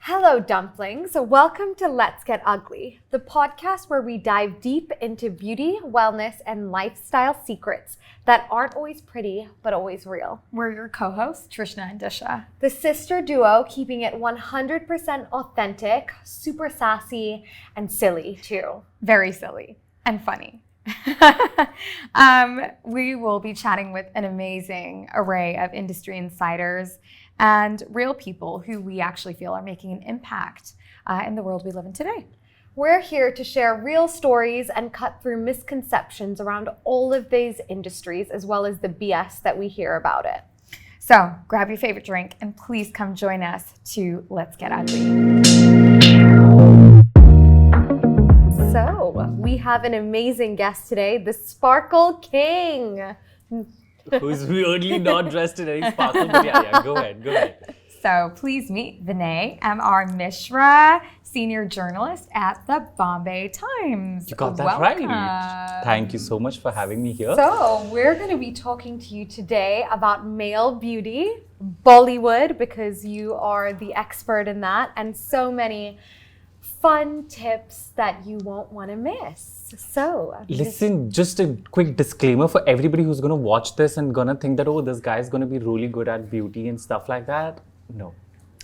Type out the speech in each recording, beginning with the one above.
Hello, dumplings. Welcome to Let's Get Ugly, the podcast where we dive deep into beauty, wellness, and lifestyle secrets that aren't always pretty, but always real. We're your co-hosts, Trishna and Disha. The sister duo keeping it 100% authentic, super sassy, and silly too. Very silly and funny. We will be chatting with an amazing array of industry insiders and real people who we actually feel are making an impact in the world we live in today. We're here to share real stories and cut through misconceptions around all of these industries, as well as the BS that we hear about it. So grab your favorite drink and please come join us to Let's Get Ugly. So we have an amazing guest today, the Sparkle King. Who's weirdly not dressed in any sparkle, but yeah, go ahead. So please meet Vinay MR Mishra, senior journalist at the Bombay Times. You got that Welcome. right. Thank you so much for having me here. So we're going to be talking to you today about male beauty, Bollywood, because you are the expert in that, and so many fun tips that you won't want to miss. So listen, just a quick disclaimer for everybody who's going to watch this and going to think that, oh, this guy's going to be really good at beauty and stuff like that. No.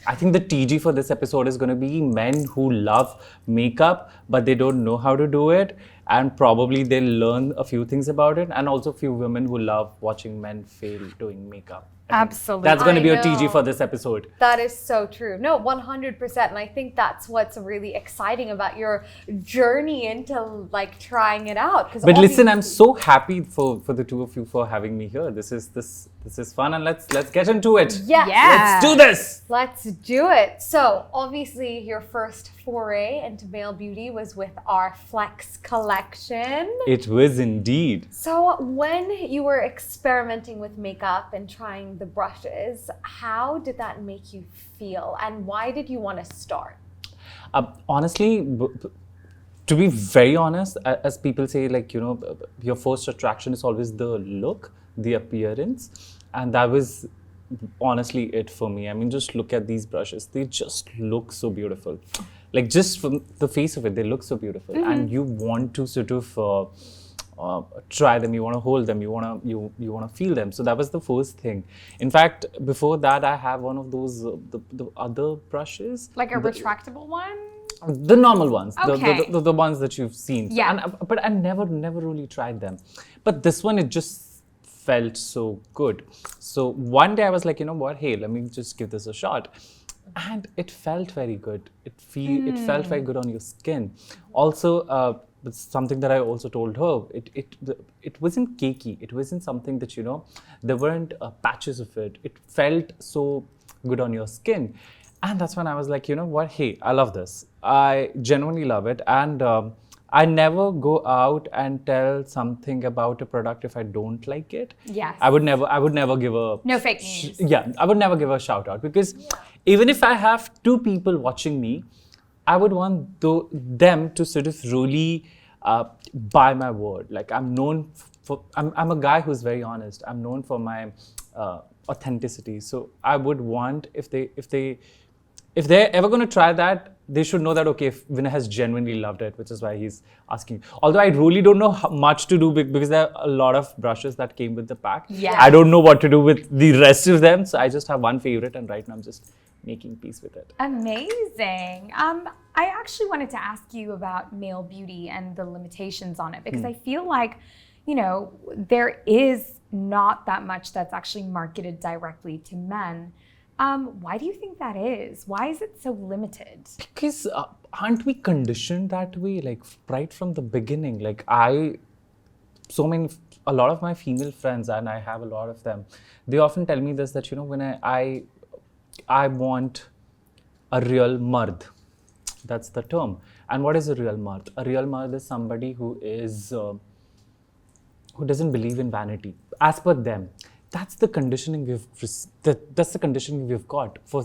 I think the TG for this episode is going to be men who love makeup, but they don't know how to do it. And probably they'll learn a few things about it. And also a few women who love watching men fail doing makeup. Absolutely. That's going to be a TG for this episode. That is so true. No, 100%. And I think that's what's really exciting about your journey into like trying it out. But listen, I'm so happy for the two of you for having me here. This is fun, and let's get into it. Yeah. Let's do this. Let's do it. So obviously your first foray into male beauty was with our Flex collection. It was indeed. So when you were experimenting with makeup and trying the brushes, how did that make you feel, and why did you want to start? Honestly, to be very honest, as people say, like, you know, your first attraction is always the look, the appearance, and that was honestly it for me. I mean, just look at these brushes. They just look so beautiful. Like, just from the face of it, they look so beautiful. Mm-hmm. And you want to sort of try them, you want to hold them, you want to feel them. So that was the first thing. In fact, before that, I have one of those the other brushes, like a retractable one. The normal ones, okay. the ones that you've seen. Yeah. But I never really tried them. But this one, it just felt so good. So one day I was like, you know what? Hey, let me just give this a shot. And it felt very good. It felt very good on your skin. Also, something that I also told her, it wasn't cakey. It wasn't something that, you know, there weren't patches of it. It felt so good on your skin. And that's when I was like, you know what? Hey, I love this. I genuinely love it. And I never go out and tell something about a product if I don't like it. Yes. I would never give a... No fake news. I would never give a shout out, because even if I have two people watching me, I would want them to sort of really buy my word. Like, I'm known for... I'm a guy who's very honest. I'm known for my authenticity. So I would want, if they're ever going to try that, they should know that, okay, if Vinay has genuinely loved it, which is why he's asking. Although I really don't know how much to do, because there are a lot of brushes that came with the pack. Yes. I don't know what to do with the rest of them. So I just have one favorite, and right now I'm just making peace with it. Amazing. I actually wanted to ask you about male beauty and the limitations on it, because I feel like, you know, there is not that much that's actually marketed directly to men. Why do you think that is? Why is it so limited? Because aren't we conditioned that way, like right from the beginning? Like a lot of my female friends, and I have a lot of them, they often tell me this, that, you know, when I want a real mard. That's the term. And what is a real mard? A real mard is somebody who doesn't believe in vanity, as per them. That's the conditioning that's the conditioning we've got. For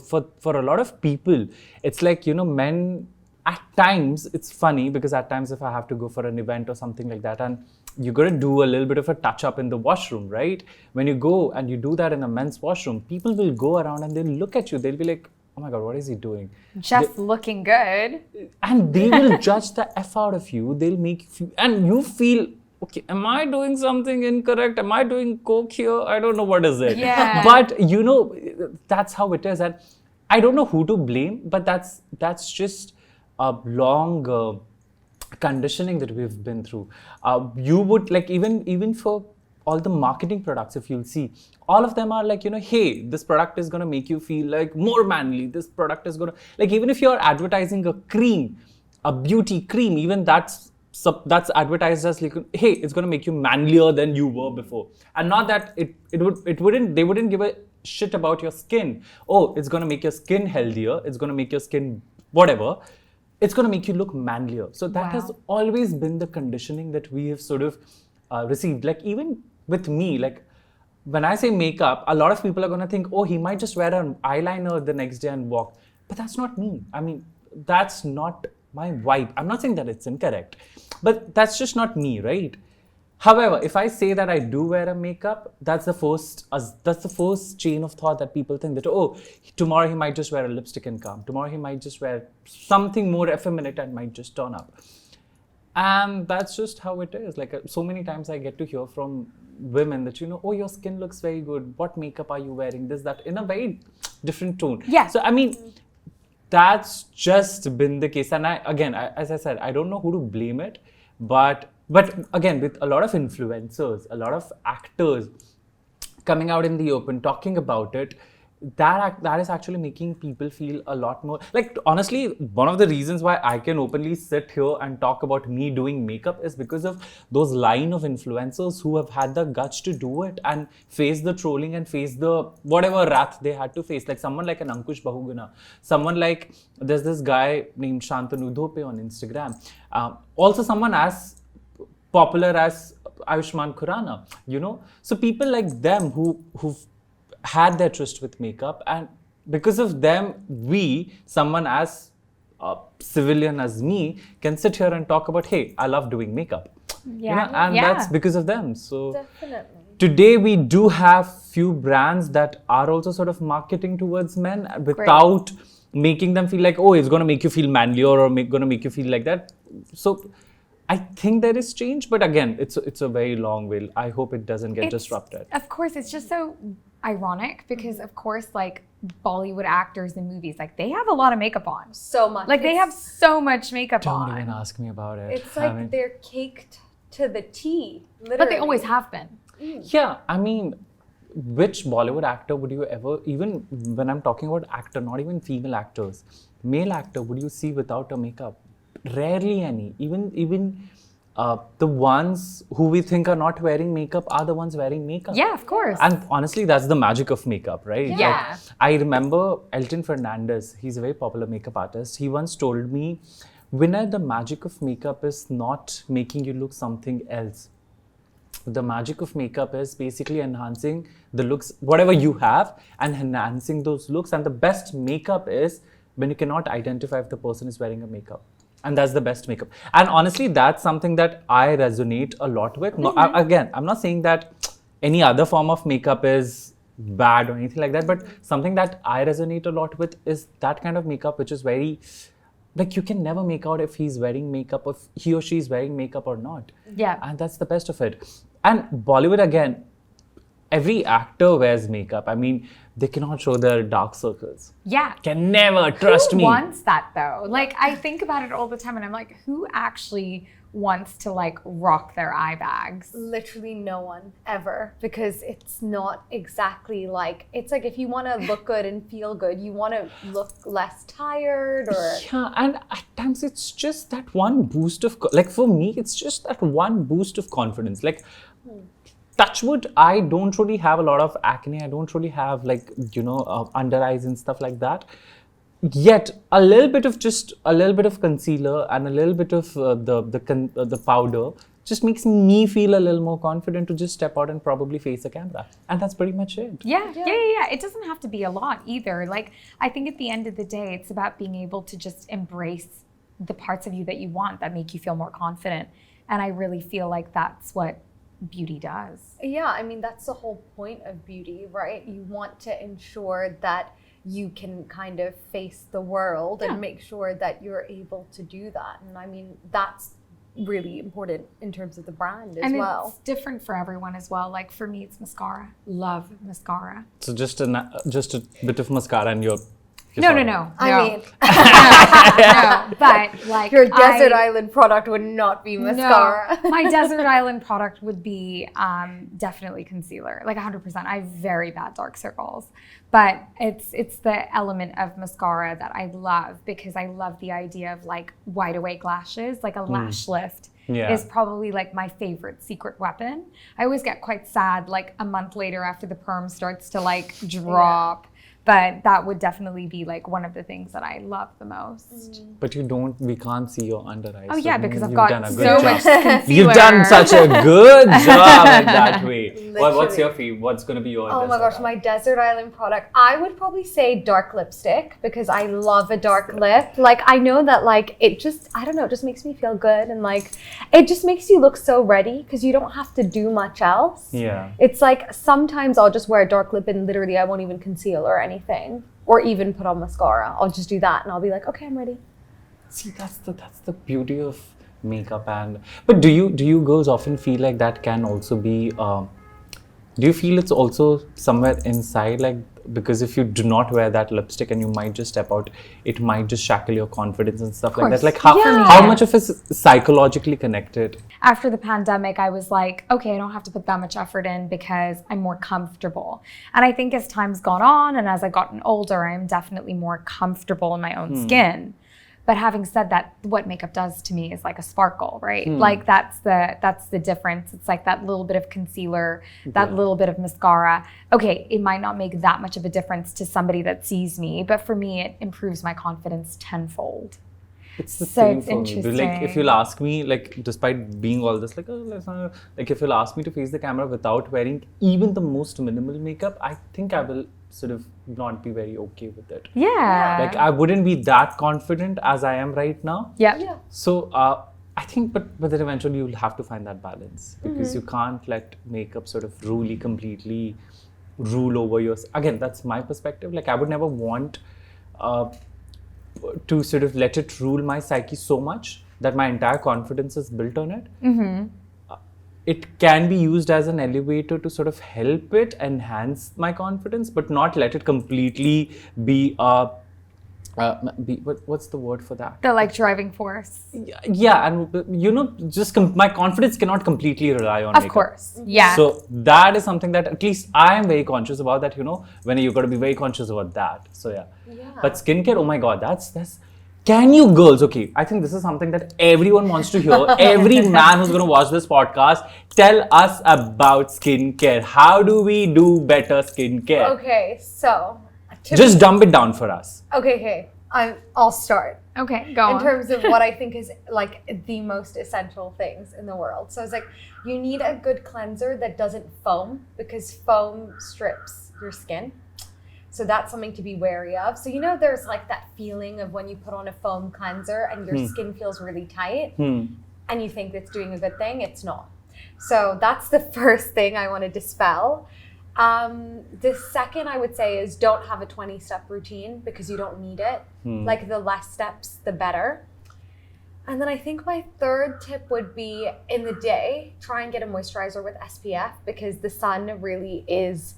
a lot of people, it's like, you know, men, at times, it's funny, because at times if I have to go for an event or something like that, and you got to do a little bit of a touch up in the washroom, right? When you go and you do that in a men's washroom, people will go around and they'll look at you. They'll be like, oh my God, what is he doing? Just looking good. And they will judge the F out of you. They'll make you feel, and you feel, okay, am I doing something incorrect? Am I doing coke here? I don't know what is it. Yeah. But you know, that's how it is. And I don't know who to blame, but that's just a long conditioning that we've been through. You would like, even for all the marketing products, if you'll see, all of them are like, you know, hey, this product is going to make you feel like more manly. This product is going to, like, even if you're advertising a cream, a beauty cream, even that's advertised as like, hey, it's going to make you manlier than you were before. And not that they wouldn't give a shit about your skin. Oh, it's going to make your skin healthier. It's going to make your skin whatever. It's going to make you look manlier. So that has always been the conditioning that we have sort of received. Like, even with me, like, when I say makeup, a lot of people are going to think, oh, he might just wear an eyeliner the next day and walk. But that's not me. I mean, that's not my vibe. I'm not saying that it's incorrect, but that's just not me, right? However, if I say that I do wear a makeup, that's the first chain of thought that people think that, oh, tomorrow he might just wear a lipstick and come. Tomorrow he might just wear something more effeminate and might just turn up. And that's just how it is. Like, so many times I get to hear from women that, you know, oh, your skin looks very good. What makeup are you wearing? This, that, in a very different tone. Yeah. So, I mean, that's just been the case. And as I said, I don't know who to blame it. But again, with a lot of influencers, a lot of actors coming out in the open, talking about it, that is actually making people feel a lot more, like, honestly, one of the reasons why I can openly sit here and talk about me doing makeup is because of those line of influencers who have had the guts to do it and face the trolling and face the whatever wrath they had to face. Like someone like an Ankush Bahuguna, someone like, there's this guy named Shantanu Dhope on Instagram, also someone as popular as Ayushmann Khurrana, you know. So people like them who've had their tryst with makeup, and because of them, someone as civilian as me, can sit here and talk about, hey, I love doing makeup. Yeah. You know, and that's because of them. So Definitely. today we do have few brands that are also sort of marketing towards men without making them feel like, oh, it's going to make you feel manlier or going to make you feel like that. So I think there is change, but again, it's a very long way. I hope it doesn't get disrupted. Of course, it's just so ironic because, of course, like Bollywood actors in movies, like they have a lot of makeup on. So much. Like they have so much makeup on. Don't even ask me about it. It's like they're caked to the T, literally. But they always have been. Yeah, I mean, which Bollywood actor would you ever, even when I'm talking about actor, not even female actors, male actor, would you see without a makeup? Rarely any. Even the ones who we think are not wearing makeup are the ones wearing makeup. Yeah, of course. And honestly, that's the magic of makeup, right? Yeah. Like, I remember Elton Fernandez, he's a very popular makeup artist. He once told me, Vinay, the magic of makeup is not making you look something else. The magic of makeup is basically enhancing the looks, whatever you have, and enhancing those looks. And the best makeup is when you cannot identify if the person is wearing a makeup. And that's the best makeup. And honestly, that's something that I resonate a lot with. No, again, I'm not saying that any other form of makeup is bad or anything like that, but something that I resonate a lot with is that kind of makeup, which is very, like, you can never make out if he's wearing makeup, or if he or she is wearing makeup or not. Yeah. And that's the best of it. And Bollywood, again, every actor wears makeup. I mean, they cannot show their dark circles. Yeah. Can never, trust me. Who wants that though? Like, I think about it all the time and I'm like, who actually wants to like rock their eye bags? Literally no one ever, because it's not exactly like, it's like if you want to look good and feel good, you want to look less tired or... Yeah, and at times it's just that one boost of, like for me, it's just that one boost of confidence. Like, touch wood, I don't really have a lot of acne. I don't really have, like, you know, under eyes and stuff like that. Yet a little bit of concealer and a little bit of the powder just makes me feel a little more confident to just step out and probably face a camera. And that's pretty much it. Yeah. It doesn't have to be a lot either. Like, I think at the end of the day, it's about being able to just embrace the parts of you that you want that make you feel more confident. And I really feel like that's what beauty does. Yeah, I mean, that's the whole point of beauty, right? You want to ensure that you can kind of face the world and make sure that you're able to do that. And I mean, that's really important in terms of the brand as well. And it's different for everyone as well. Like for me, it's mascara. Love mascara. So just a bit of mascara and you're No. I mean, no, but like your desert island product would not be mascara. No, my desert island product would be definitely concealer, like 100%. I have very bad dark circles, but it's the element of mascara that I love because I love the idea of like wide awake lashes, like a lash lift. Is probably like my favorite secret weapon. I always get quite sad like a month later after the perm starts to like drop. But that would definitely be like one of the things that I love the most. But we can't see your under eyes. Oh yeah, because I've you've got done a good so job. much concealer. You've done such a good job in that way. What's your fave? What's going to be your Oh my gosh, my desert island product. I would probably say dark lipstick because I love a dark lip. Like I know that like it just, I don't know, it just makes me feel good. And like it just makes you look so ready because you don't have to do much else. Yeah. It's like sometimes I'll just wear a dark lip and literally I won't even conceal or anything. Or even put on mascara. I'll just do that and I'll be like, okay, I'm ready. See, that's the beauty of makeup. But do you girls often feel like that can also be do you feel it's also somewhere inside, like, because if you do not wear that lipstick and you might just step out, it might just shackle your confidence and stuff like that. Like how much of it is psychologically connected? After the pandemic, I was like, okay, I don't have to put that much effort in because I'm more comfortable. And I think as time's gone on and as I've gotten older, I'm definitely more comfortable in my own skin. But having said that, what makeup does to me is like a sparkle, right? Like that's the difference. It's like that little bit of concealer, that little bit of mascara. Okay, it might not make that much of a difference to somebody that sees me, but for me, it improves my confidence tenfold. It's the same for me. Like if you'll ask me, like despite being all this, like like if you'll ask me to face the camera without wearing even the most minimal makeup, I think I will sort of not be very okay with it. Yeah. Like I wouldn't be that confident as I am right now. Yeah. So I think, but then eventually you'll have to find that balance because you can't let makeup sort of completely rule over yours. Again, that's my perspective. Like I would never want to sort of let it rule my psyche so much that my entire confidence is built on it. It can be used as an elevator to sort of help it enhance my confidence, but not let it completely be what's the word for that? The like driving force. Yeah, and just my confidence cannot completely rely on makeup. Of course, yeah. So that is something that at least I am very conscious about. That when you got to be very conscious about that. So yeah. But skincare, oh my god, that's. Can you girls, okay, I think this is something that everyone wants to hear. Every man who's going to watch this podcast, tell us about skincare. How do we do better skincare? Okay, so. Just dumb it down for us. Okay. I'll start. Okay, go on. In terms of what I think is like the most essential things in the world. So it's like you need a good cleanser that doesn't foam because foam strips your skin. So that's something to be wary of. So there's like that feeling of when you put on a foam cleanser and your skin feels really tight and you think it's doing a good thing, it's not. So that's the first thing I want to dispel. The second I would say is don't have a 20-step routine because you don't need it. Like the less steps, the better. And then I think my third tip would be in the day, try and get a moisturizer with SPF because the sun really is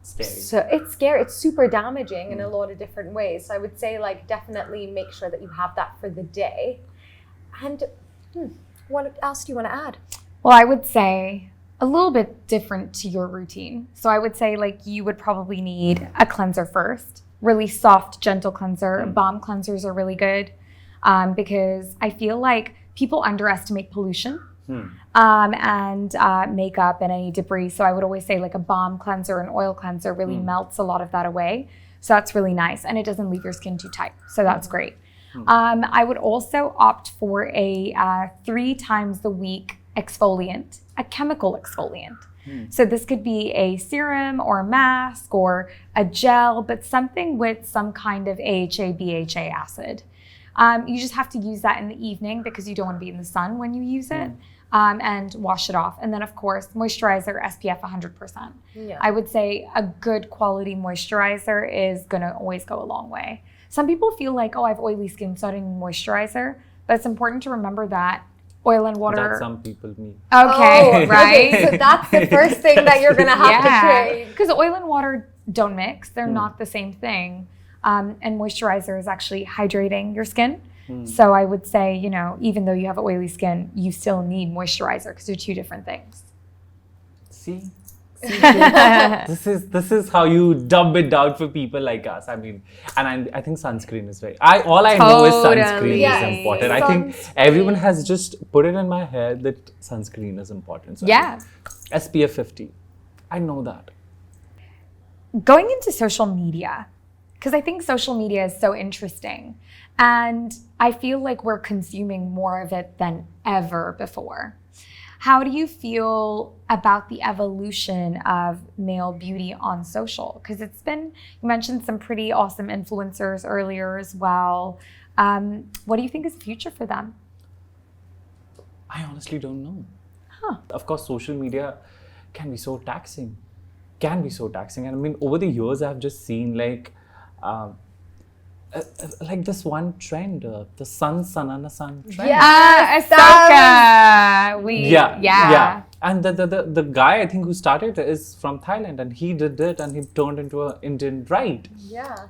scary. So it's scary. It's super damaging in a lot of different ways. So I would say like definitely make sure that you have that for the day. And what else do you want to add? Well, I would say a little bit different to your routine. So I would say like you would probably need a cleanser first, really soft, gentle cleanser. Balm cleansers are really good because I feel like people underestimate pollution and makeup and any debris. So I would always say like a balm cleanser and oil cleanser really melts a lot of that away. So that's really nice and it doesn't leave your skin too tight. So that's great. I would also opt for a 3 times the week exfoliant, a chemical exfoliant. So this could be a serum or a mask or a gel, but something with some kind of AHA, BHA acid. You just have to use that in the evening because you don't want to be in the sun when you use it. And wash it off. And then, of course, moisturizer, SPF 100%. Yeah. I would say a good quality moisturizer is going to always go a long way. Some people feel like, oh, I have oily skin, so I don't need moisturizer. But it's important to remember that oil and water. That's some people, me. Okay, right? Okay, so that's the first thing that you're going to have to create. Because oil and water don't mix. They're not the same thing. And moisturizer is actually hydrating your skin. So I would say, you know, even though you have oily skin, you still need moisturizer because they're two different things. See, this is how you dumb it down for people like us. I mean, and I think sunscreen is all I know is sunscreen is important. I think everyone has just put it in my head that sunscreen is important. So SPF 50. I know that. Going into social media, because I think social media is so interesting. And I feel like we're consuming more of it than ever before. How do you feel about the evolution of male beauty on social? Because you mentioned some pretty awesome influencers earlier as well. What do you think is the future for them? I honestly don't know. Of course, social media can be so taxing. And I mean, over the years, I've just seen like this one trend, the Sanana Sun trend. Ahsoka. And the guy I think who started it is from Thailand, and he did it, and he turned into an Indian bride. Yeah.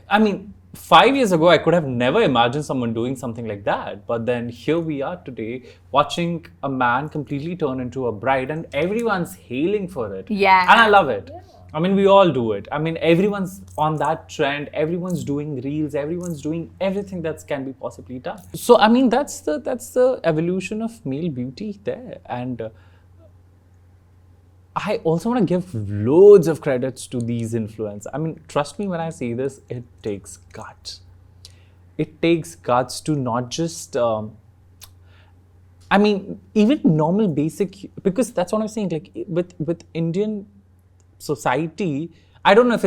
I mean, 5 years ago, I could have never imagined someone doing something like that. But then here we are today, watching a man completely turn into a bride, and everyone's hailing for it. Yeah. And I love it. Yeah. I mean, we all do it. I mean, everyone's on that trend. Everyone's doing reels. Everyone's doing everything that can be possibly done. So, I mean, that's the evolution of male beauty there. And I also want to give loads of credits to these influencers. I mean, trust me when I say this, it takes guts. It takes guts to not just, I mean, even normal basic, because that's what I'm saying, like with Indian society, I don't know,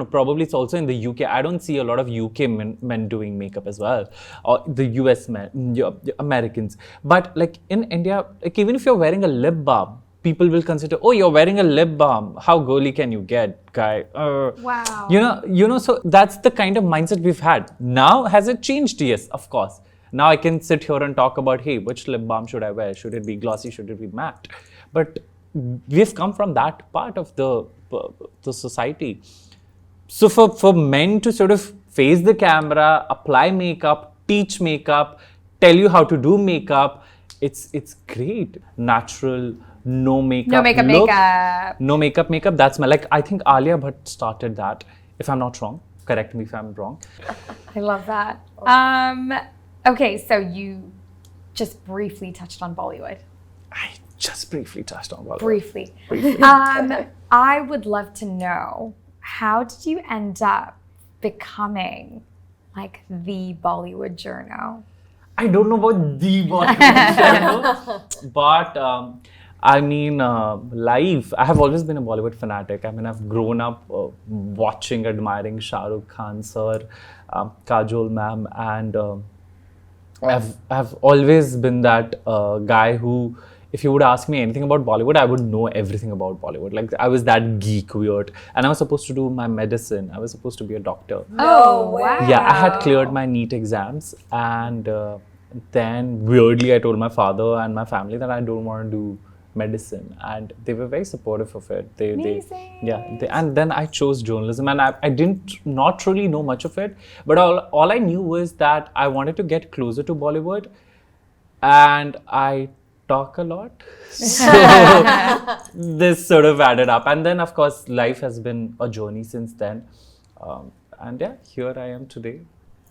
probably it's also in the UK. I don't see a lot of UK men doing makeup as well, or the US men, Americans. But like in India, like even if you're wearing a lip balm, people will consider, oh, you're wearing a lip balm. How girly can you get, guy? Wow. You know, so that's the kind of mindset we've had. Now, has it changed? Yes, of course. Now I can sit here and talk about, hey, which lip balm should I wear? Should it be glossy? Should it be matte? But we've come from that part of the society. So for men to sort of face the camera, apply makeup, teach makeup, tell you how to do makeup, it's great. Natural, no makeup. No makeup look. makeup. No makeup makeup. That's like, I think Alia Bhatt started that, if I'm not wrong. Correct me if I'm wrong. I love that. Okay, so you just briefly touched on Bollywood. I just briefly touched on Bollywood. Briefly. I would love to know, how did you end up becoming like the Bollywood journo? I don't know about the Bollywood journo, but I mean, life. I have always been a Bollywood fanatic. I mean, I've grown up watching, admiring Shah Rukh Khan sir, Kajol ma'am, and I've always been that guy who, if you would ask me anything about Bollywood, I would know everything about Bollywood. Like, I was that geek weird. And I was supposed to do my medicine. I was supposed to be a doctor. Oh, wow. Yeah, I had cleared my NEET exams. And then, weirdly, I told my father and my family that I don't want to do medicine. And they were very supportive of it. And then I chose journalism. And I didn't not really know much of it. But all I knew was that I wanted to get closer to Bollywood. And I talk a lot. So this sort of added up. And then, of course, life has been a journey since then. And yeah, here I am today.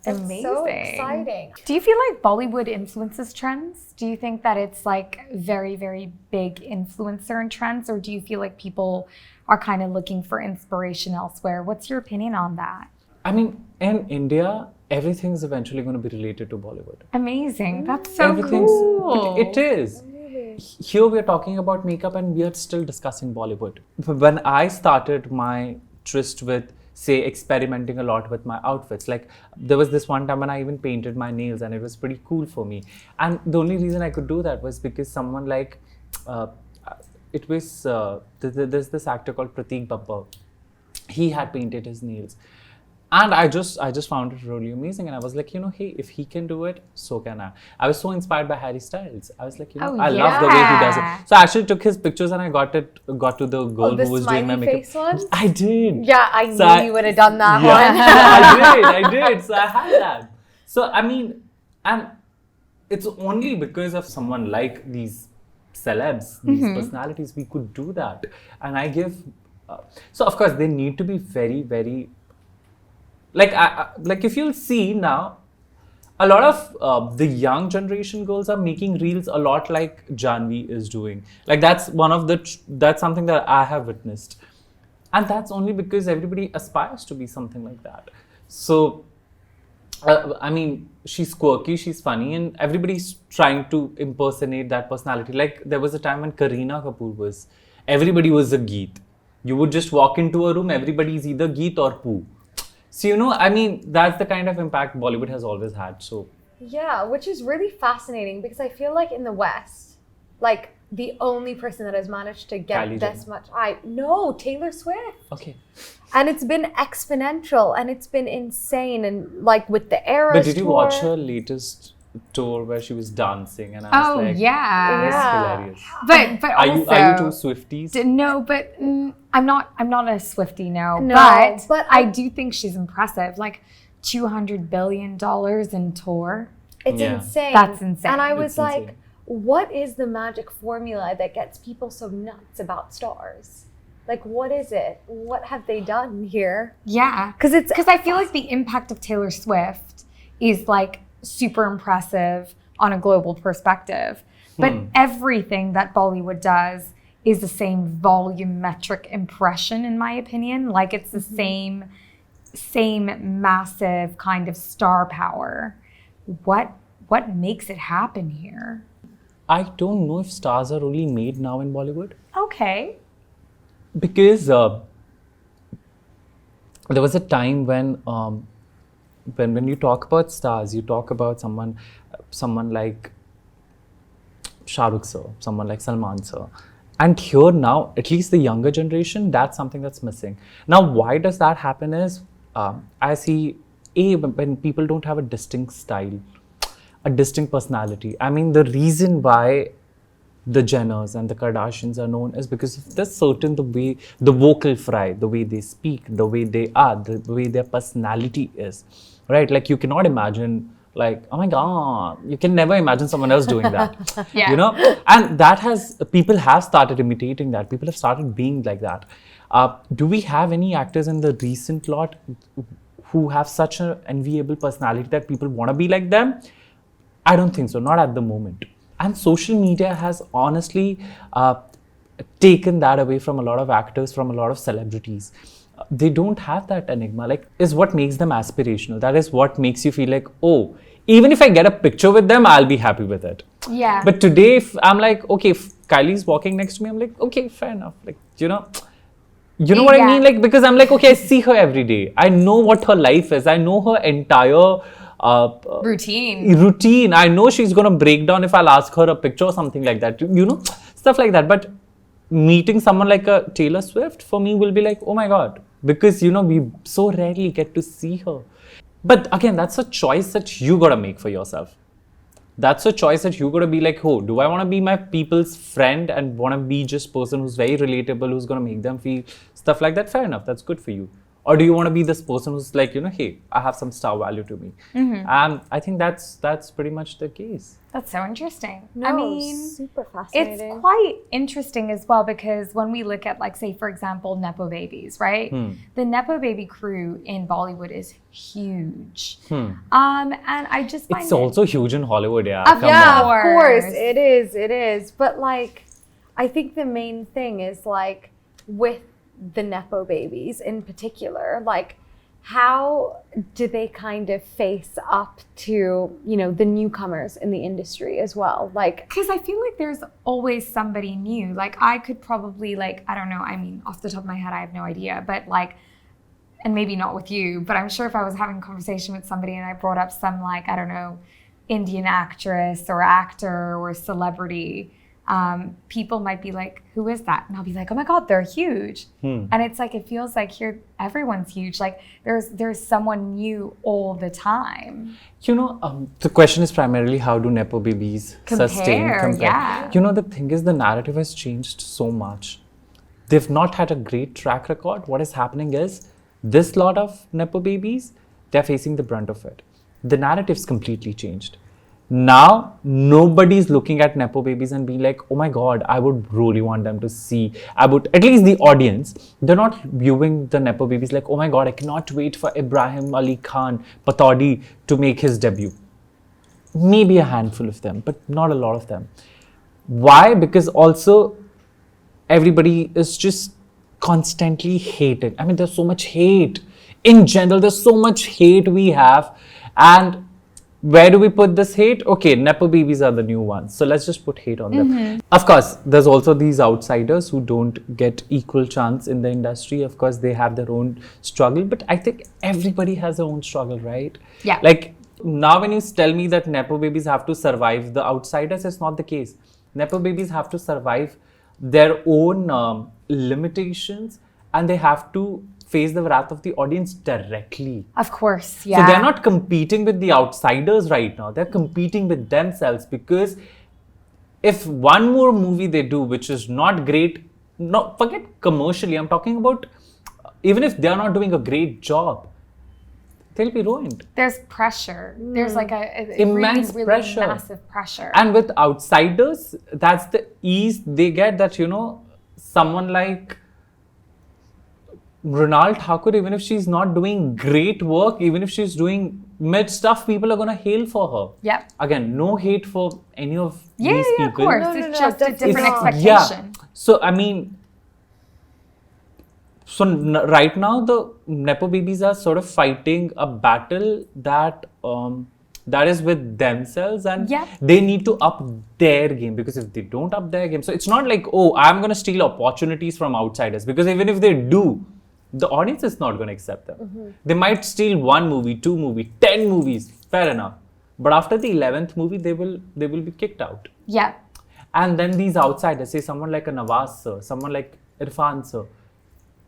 Amazing. So exciting. Do you feel like Bollywood influences trends? Do you think that it's like very, very big influencer in trends? Or do you feel like people are kind of looking for inspiration elsewhere? What's your opinion on that? I mean, in India, everything's eventually going to be related to Bollywood. Amazing. That's so cool. It is. Here we're talking about makeup and we are still discussing Bollywood. When I started my tryst with say, experimenting a lot with my outfits. Like, there was this one time when I even painted my nails, and it was pretty cool for me. And the only reason I could do that was because someone like, it was, there's this actor called Pratik Babbar. He had painted his nails. And I just found it really amazing. And I was like, hey, if he can do it, so can I. I was so inspired by Harry Styles. I was like, I love the way he does it. So I actually took his pictures and I got to the girl who was doing my makeup. Face one? I did. Yeah, I knew you would have done that one. I did. So I had that. So, I mean, and it's only because of someone like these celebs, these personalities, we could do that. And I give... so, of course, they need to be very, very... Like if you'll see now, a lot of the young generation girls are making reels a lot like Janvi is doing. Like that's something that I have witnessed. And that's only because everybody aspires to be something like that. So, I mean, she's quirky, she's funny, and everybody's trying to impersonate that personality. Like there was a time when Kareena Kapoor everybody was a Geet. You would just walk into a room, everybody's either Geet or Pooh. So, I mean, that's the kind of impact Bollywood has always had. So, yeah, which is really fascinating because I feel like in the West, like the only person that has managed to get this much, Taylor Swift. Okay. And it's been exponential and it's been insane, and like with the Eras But did you watch her latest tour where she was dancing? And I was like, yeah, it's hilarious. But are also, you two Swifties? No, but I'm not a Swiftie, no. But I do think she's impressive. Like $200 billion in tour. It's insane. That's insane. And I was like, what is the magic formula that gets people so nuts about stars? Like, what is it? What have they done here? Yeah. Because I feel like the impact of Taylor Swift is like super impressive on a global perspective. But everything that Bollywood does is the same volumetric impression, in my opinion. Like it's the same massive kind of star power. What makes it happen here? I don't know if stars are only made now in Bollywood. Okay. Because there was a time when you talk about stars, you talk about someone like Shah Rukh sir, someone like Salman sir. And here now, at least the younger generation, that's something that's missing. Now, why does that happen is, I see, when people don't have a distinct style, a distinct personality. I mean, the reason why the Jenners and the Kardashians are known is because there's certain the vocal fry, the way they speak, the way they are, the way their personality is, right? Like you cannot imagine, like, oh my God, you can never imagine someone else doing that, Yeah. And people have started imitating that. People have started being like that. Do we have any actors in the recent lot who have such an enviable personality that people want to be like them? I don't think so, not at the moment. And social media has honestly taken that away from a lot of actors, from a lot of celebrities. They don't have that enigma, like, is what makes them aspirational. That is what makes you feel like, oh, even if I get a picture with them, I'll be happy with it. Yeah. But today, if I'm like, okay, if Kylie's walking next to me, I'm like, okay, fair enough. Like, you know what I mean? Like, because I'm like, okay, I see her every day. I know what her life is. I know her entire routine. I know she's going to break down if I'll ask her a picture or something like that, stuff like that. But meeting someone like a Taylor Swift for me will be like, oh my God, because we so rarely get to see her. But again, that's a choice that you got to make for yourself. That's a choice that you got to be like, oh, do I want to be my people's friend and want to be just person who's very relatable, who's going to make them feel stuff like that? Fair enough, that's good for you. Or do you want to be this person who's like, hey, I have some star value to me? And I think that's pretty much the case. That's so interesting. No, I mean, super fascinating. It's quite interesting as well because when we look at, like, say, for example, Nepo babies, right? The Nepo baby crew in Bollywood is huge. And I just find it's also huge in Hollywood, yeah. Of course. It is. But, like, I think the main thing is, like, with the Nepo babies in particular, like, how do they kind of face up to, the newcomers in the industry as well? Like, because I feel like there's always somebody new. Like, I could probably, like, I don't know, I mean, off the top of my head, I have no idea, but, like, and maybe not with you, but I'm sure if I was having a conversation with somebody and I brought up some, like, I don't know, Indian actress or actor or celebrity, people might be like, who is that? And I'll be like, oh my God, they're huge. And it's like, it feels like here everyone's huge. Like there's someone new all the time. The question is primarily, how do Nepo babies sustain, compare? Yeah. The thing is, the narrative has changed so much. They've not had a great track record. What is happening is, this lot of Nepo babies, they're facing the brunt of it. The narrative's completely changed. Now, nobody's looking at Nepo babies and being like, oh my God, I would really want them to see. At least the audience, they're not viewing the Nepo babies like, oh my God, I cannot wait for Ibrahim Ali Khan Pataudi to make his debut. Maybe a handful of them, but not a lot of them. Why? Because also, everybody is just constantly hated. I mean, there's so much hate. In general, there's so much hate we have. And where do we put this hate? Okay, Nepo babies are the new ones. So let's just put hate on them. Of course, there's also these outsiders who don't get equal chance in the industry. Of course, they have their own struggle. But I think everybody has their own struggle, right? Yeah. Like, now when you tell me that Nepo babies have to survive the outsiders, it's not the case. Nepo babies have to survive their own limitations, and they have to face the wrath of the audience directly. Of course, yeah. So they're not competing with the outsiders right now. They're competing with themselves, because if one more movie they do which is not great, no, forget commercially, I'm talking about even if they're not doing a great job, they'll be ruined. There's pressure. There's like a immense really pressure. Massive pressure. And with outsiders, that's the ease they get, that, someone like Mrunal Thakur, even if she's not doing great work, even if she's doing mid stuff, people are going to hail for her. Yep. Again, no hate for any of these Yeah, people. of course. No, it's no, just a definitely different not. expectation. So, I mean, right now, the Nepo babies are sort of fighting a battle that is with themselves, and they need to up their game, because if they don't up their game, so it's not like, oh, I'm going to steal opportunities from outsiders, because even if they do, the audience is not going to accept them. They might steal 1 movie, 2 movies, 10 movies, fair enough. But after the 11th movie, they will be kicked out. Yeah. And then these outsiders, say someone like a Nawaz sir, someone like Irfan sir,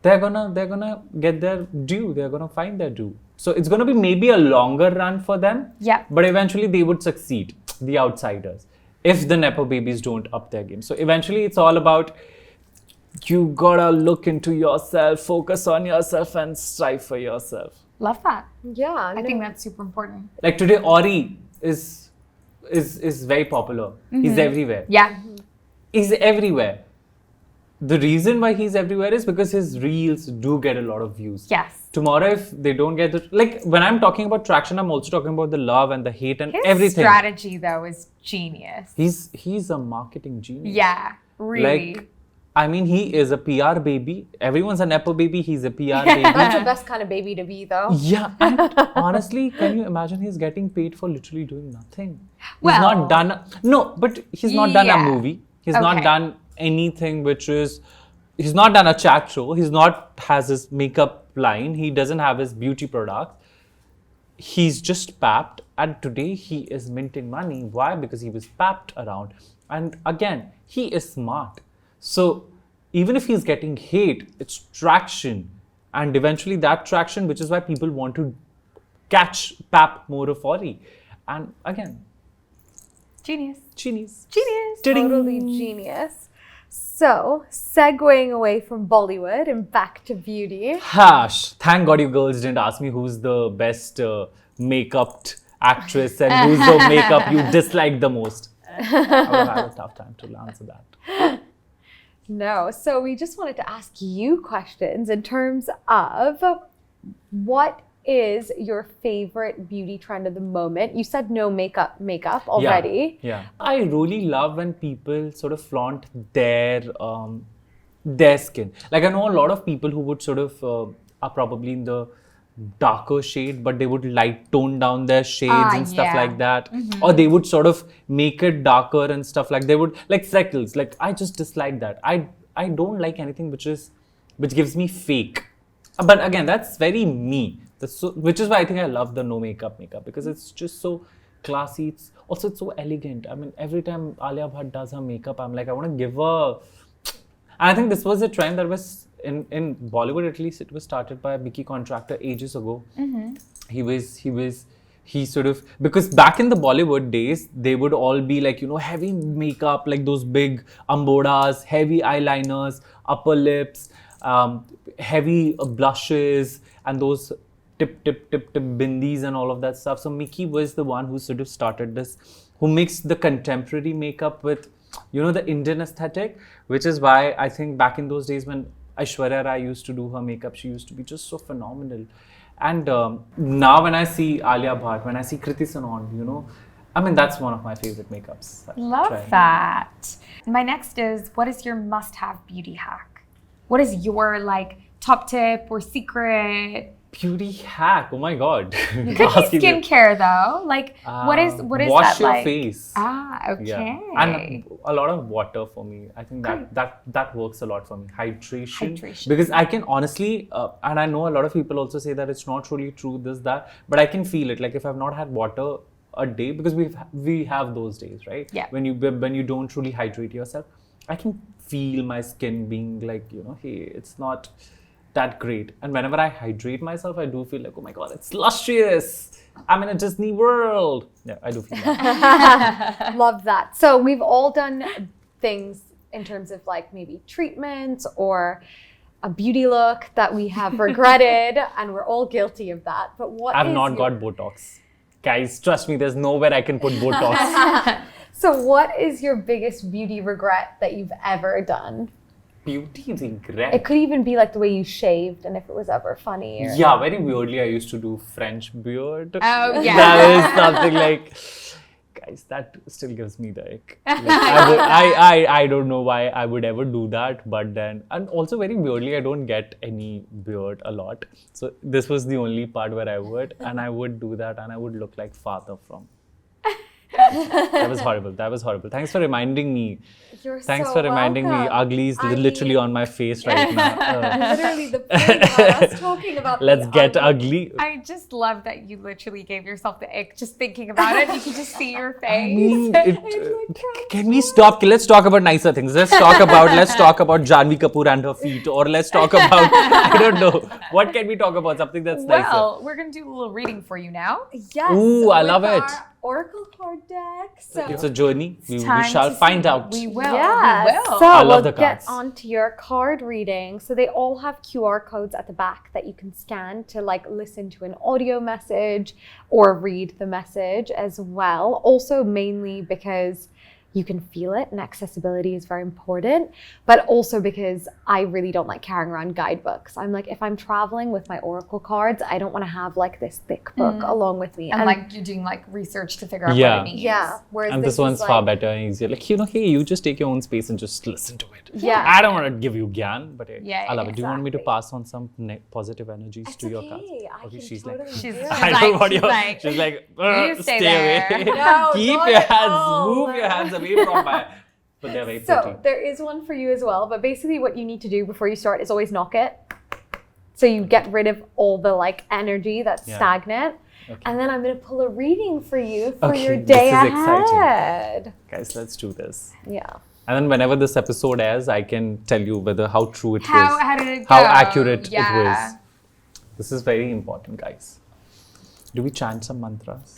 they're gonna get their due. They're gonna find their due. So it's gonna be maybe a longer run for them. Yeah. But eventually they would succeed, the outsiders, if the Nepo babies don't up their game. So eventually it's all about, you gotta look into yourself, focus on yourself, and strive for yourself. Love that. Yeah. I think that's super important. Like today, Ori is very popular. He's everywhere. Yeah. He's everywhere. The reason why he's everywhere is because his reels do get a lot of views. Yes. Tomorrow, if they don't get it, like when I'm talking about traction, I'm also talking about the love and the hate and His everything. strategy, though, is genius. He's a marketing genius. Yeah, really. Like, I mean, he is a PR baby. Everyone's a Nepo baby. He's a PR baby. That's the best kind of baby to be, though. Yeah, and honestly, can you imagine he's getting paid for literally doing nothing? He's Well, not done. But he's not done a movie. He's not Okay. done anything which is. He's not done a chat show. He's not has his makeup line. He doesn't have his beauty products. He's just papped, and today he is minting money. Why? Because he was papped around. And again, he is smart. So even if he's getting hate, it's traction. And eventually that traction, which is why people want to catch pap more of Ori. And again, Genius. genius. Genius. Totally genius. So, segueing away from Bollywood and back to beauty. Hash. Thank God you girls didn't ask me who's the best makeup actress and who's the makeup you dislike the most. I would have had a tough time to answer that. No, so we just wanted to ask you questions in terms of what is your favorite beauty trend of the moment? You said no makeup already. Yeah. I really love when people sort of flaunt their skin. Like I know a lot of people who would sort of are probably in the darker shade, but they would light tone down their shades and stuff like that. Or they would sort of make it darker and stuff like they would like freckles. Like I just dislike that. I don't like anything which gives me fake. But again, that's very me. Which is why I think I love the no makeup because it's just so classy. It's so elegant. I mean, every time Alia Bhatt does her makeup, I'm like, I want to give her. And I think this was a trend that was in Bollywood, at least. It was started by Mickey Contractor ages ago. He sort of, because back in the Bollywood days, they would all be like, heavy makeup, like those big ambodas, heavy eyeliners, upper lips, heavy blushes, and those tip bindis and all of that stuff. So Mickey was the one who sort of started this, who mixed the contemporary makeup with, the Indian aesthetic, which is why I think back in those days when Aishwarya Rai used to do her makeup, she used to be just so phenomenal. And now when I see Alia Bhatt, when I see Kriti Sanon, I mean, that's one of my favorite makeups. Love that. My next is, what is your must-have beauty hack? What is your top tip or secret? Beauty hack? Oh my God. Could be skincare though. What is wash that your like? face. Okay. Yeah. And a lot of water for me. I think that works a lot for me. Hydration. Because I can honestly, and I know a lot of people also say that it's not really true, that, but I can feel it. Like if I've not had water a day, because we have those days, right? Yeah. When you don't truly hydrate yourself, I can feel my skin being like, hey, it's not that great. And whenever I hydrate myself, I do feel like, oh my God, it's luscious. I'm in a Disney world. Yeah, I do feel that. Love that. So we've all done things in terms of maybe treatments or a beauty look that we have regretted, and we're all guilty of that. But I've not got Botox. Guys, trust me, there's nowhere I can put Botox. So what is your biggest beauty regret that you've ever done? Beauty regret? It could even be the way you shaved and if it was ever funny. Yeah, very weirdly, I used to do French beard. Oh, yeah. That is something guys, that still gives me the ick. I don't know why I would ever do that, but then, and also very weirdly, I don't get any beard a lot. So this was the only part where I would do that, and I would look like father from. That was horrible. Thanks for reminding me. Thanks for reminding me. Ugly is literally on my face right now. Literally the point about us talking about let's get ugly. I just love that you literally gave yourself the ick just thinking about it. You can just see your face. I mean, can we stop? Let's talk about nicer things. Let's talk about Janhvi Kapoor and her feet, or let's talk about I don't know. What can we talk about? Something that's nicer. Well, we're gonna do a little reading for you now. Yes. Ooh, I love it. Oracle card deck. So it's a journey. We shall find out. We will. Yeah. We will. So I love we'll the cards. get onto your card reading. So they all have QR codes at the back that you can scan to listen to an audio message or read the message as well. Also mainly because you can feel it and accessibility is very important, but also because I really don't like carrying around guidebooks. I'm if I'm traveling with my oracle cards, I don't want to have this thick book along with me. And you're doing research to figure out what it means. Yeah. Whereas and this one's far better and easier. Hey, you just take your own space and just listen to it. Yeah. I don't want to give you gyan, but I love it. Do you want me to exactly. pass on some positive energies to your cards? Okay, she's totally She's do it. I don't want your. She's you stay away. there. No, Keep not your at hands. all. Move your hands away from my. But they're very pretty. So there is one for you as well, but basically what you need to do before you start is always knock it. So you get rid of all the energy that's stagnant. Okay. And then I'm going to pull a reading for you for your day ahead. Exciting. Guys, let's do this. Yeah. And then whenever this episode airs, I can tell you how true it was. How did it go? How accurate it was. This is very important, guys. Do we chant some mantras?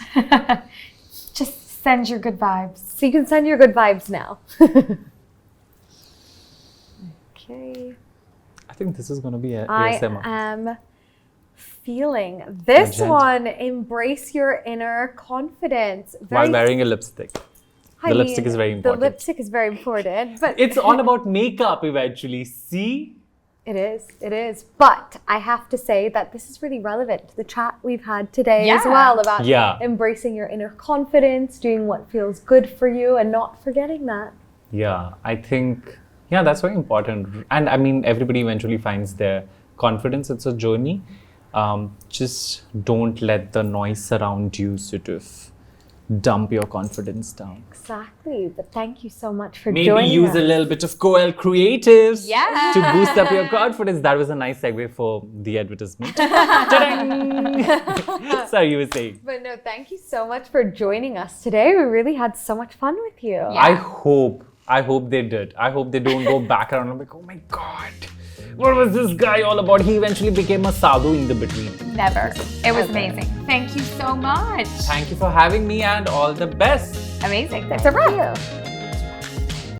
Just send your good vibes. So you can send your good vibes now. Okay. I think this is going to be I ASMR. am feeling this Magenta. one. Embrace your inner confidence. While wearing a lipstick. The lipstick is very important. The lipstick is very important, but it's all about makeup eventually. See? It is. But I have to say that this is really relevant to the chat we've had today as well about embracing your inner confidence, doing what feels good for you and not forgetting that. Yeah, I think, that's very important. And I mean, everybody eventually finds their confidence. It's a journey. Just don't let the noise around you sort of dump your confidence down. Exactly. But thank you so much for Maybe joining use us. a little bit of Coel Creatives Yeah. to boost up your confidence. That was a nice segue for the advertisement. Ta-dang! Sorry, you were saying. But no, thank you so much for joining us today. We really had so much fun with you. I hope they did. I hope they don't go back around and be like, oh my God, what was this guy all about? He eventually became a sadhu in the between. Never. It was amazing. Thank you so much. Thank you for having me and all the best. Amazing. That's a wrap. Thank you.